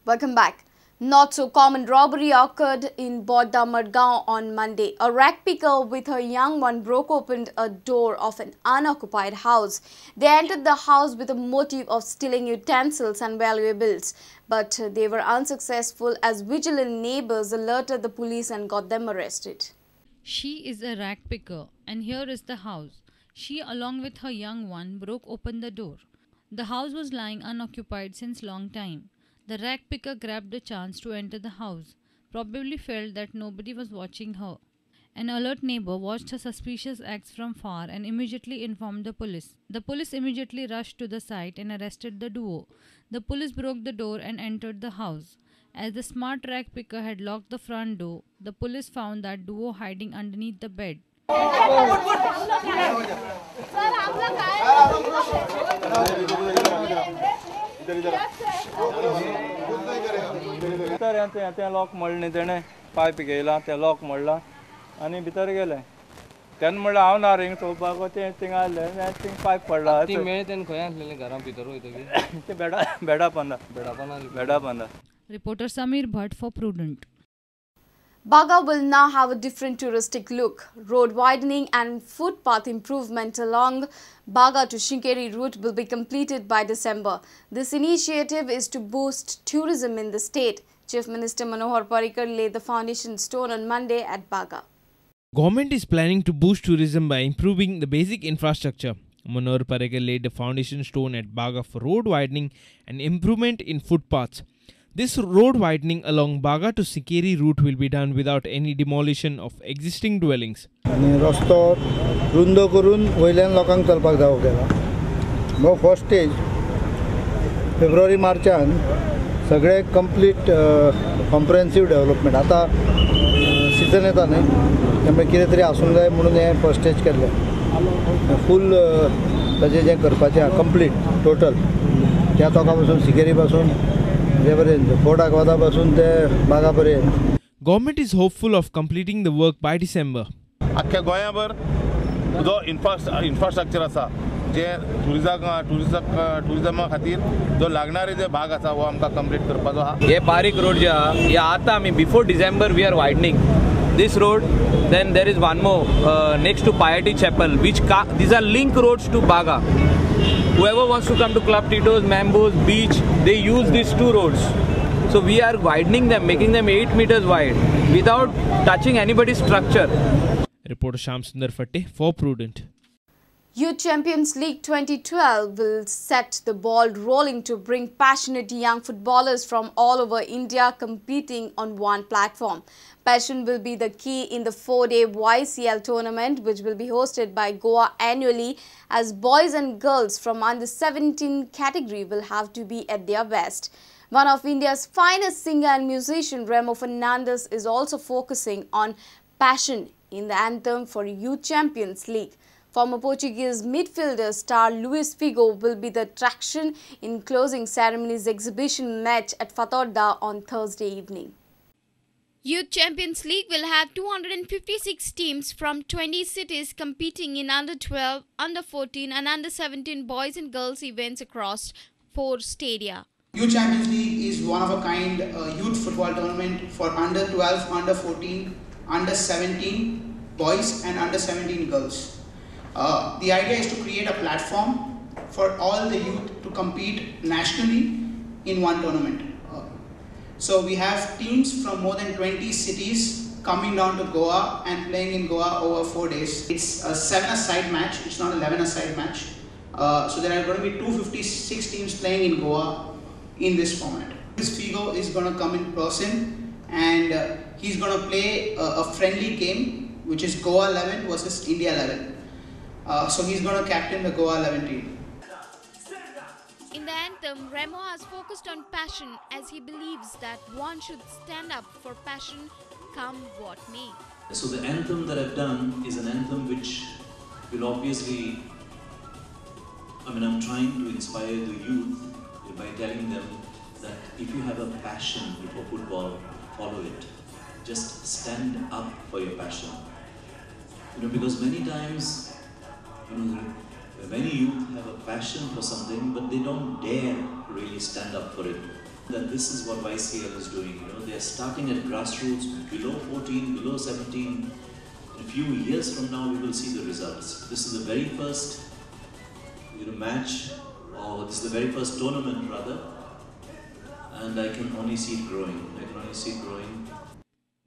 Welcome back. Not so common robbery occurred in Bodda Madgaon on Monday. A rag picker with her young one broke open a door of an unoccupied house. They entered the house with a motive of stealing utensils and valuables, but they were unsuccessful as vigilant neighbors alerted the police and got them arrested. She is a rag picker, and here is the house. She, along with her young one, broke open the door. The house was lying unoccupied since long time. The rag picker grabbed the chance to enter the house, probably felt that nobody was watching her. An alert neighbor watched her suspicious acts from far and immediately informed the police. The police immediately rushed to the site and arrested the duo. The police broke the door and entered the house. As the smart rag picker had locked the front door, the police found that duo hiding underneath the bed. Lock मोडलें तेणें pipe घेयला तें lock मोडलां आनी भितर गेले तेन्ना म्हणल्यार हांव ना रिंग चोवपाक तें थिंग आसलें थिंग पायप पडला ती मेळ तेन्ना खंय आसलेलें घरा भितर वयतकीर ते बेडा Banda Reporter Samir Bhatt for Prudent. Baga will now have a different touristic look. Road widening and footpath improvement along Baga to Shinkeri route will be completed by December. This initiative is to boost tourism in the state. Chief Minister Manohar Parrikar laid the foundation stone on Monday at Baga. Government is planning to boost tourism by improving the basic infrastructure. Manohar Parrikar laid the foundation stone at Baga for road widening and improvement in footpaths. This road widening along Baga to Shinkeri route will be done without any demolition of existing dwellings. रस्तो रुंद करून वयल्यान लोकांक चलपाक जावो केला. हो first stage February मार्चान सगळे कंप्लीट कॉम्प्रिहेन्सिव डेव्हलपमेंट आता सीजन येता न्ही त्यामुळे कितें तरी आसूंक जाय म्हणून हे फर्स्ट स्टेज केल्ले फूल ताजें जें करपाचें आहा कंप्लीट टोटल त्या तोका पासून शिकेरी पासून Government is hopeful of completing the work by December. आख्या गोंयाभर जो इन्फ्रास्ट्रक्चर आसा जे टुरिजमा खातीर जो लागणारे जे भाग आसा वो आमकां कंप्लीट करपाचो आहा. हे बारीक रोड जे आहा हे आतां आमी before December we are widening this road. Then there is one more next to Piety Chapel, these are link roads to Baga. Whoever wants to come to Club Tito's, Mambo's, Beach, they use these two roads. So we are widening them, making them 8 meters wide without touching anybody's structure. Reporter Shyam Sundar Fatte for Prudent. Youth Champions League 2012 will set the ball rolling to bring passionate young footballers from all over India competing on one platform. Passion will be the key in the 4-day YCL tournament, which will be hosted by Goa annually, as boys and girls from under 17 category will have to be at their best. One of India's finest singer and musician, Remo Fernandez, is also focusing on passion in the anthem for Youth Champions League. Former Portuguese midfielder star Luis Figo will be the attraction in closing ceremony's exhibition match at Fatorda on Thursday evening. Youth Champions League will have 256 teams from 20 cities competing in under 12, under 14 and under 17 boys and girls events across 4 stadia. Youth Champions League is one of a kind youth football tournament for under 12, under 14, under 17 boys and under 17 girls. The idea is to create a platform for all the youth to compete nationally in one tournament. So we have teams from more than 20 cities coming down to Goa and playing in Goa over 4 days. It's a 7-a-side match, it's not 11-a-side match. So there are going to be 256 teams playing in Goa in this format. This Figo is going to come in person and he's going to play a friendly game, which is Goa 11 versus India 11. So he's going to captain the Goa 11 team. In the anthem, Remo has focused on passion as he believes that one should stand up for passion come what may. So the anthem that I've done is an anthem which will obviously, I'm trying to inspire the youth by telling them that if you have a passion for football, follow it. Just stand up for your passion. Because many times, many youth have a passion for something, but they don't dare really stand up for it. that this is what YCL is doing. You know, they are starting at grassroots, below 14, below 17. In a few years from now, we will see the results. This is the very first match, or this is the very first tournament rather, and I can only see it growing.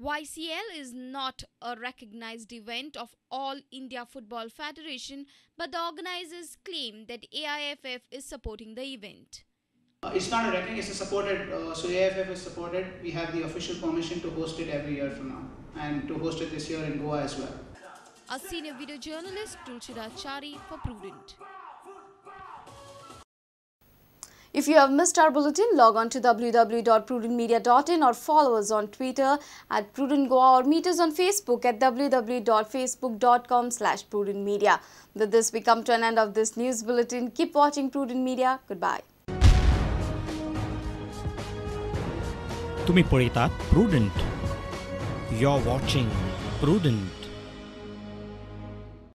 YCL is not a recognized event of All India Football Federation, but the organizers claim that AIFF is supporting the event. It's not a ranking, it's a supported, so AIFF is supported. We have the official permission to host it every year from now, and to host it this year in Goa as well. A senior video journalist, Tulshida Chari for Prudent. If you have missed our bulletin, log on to www.prudentmedia.in or follow us on Twitter at Prudent Goa or meet us on Facebook at www.facebook.com/prudentmedia. With this, we come to an end of this news bulletin. Keep watching Prudent Media. Goodbye. तुम्ही पळयतात Prudent. You're watching Prudent.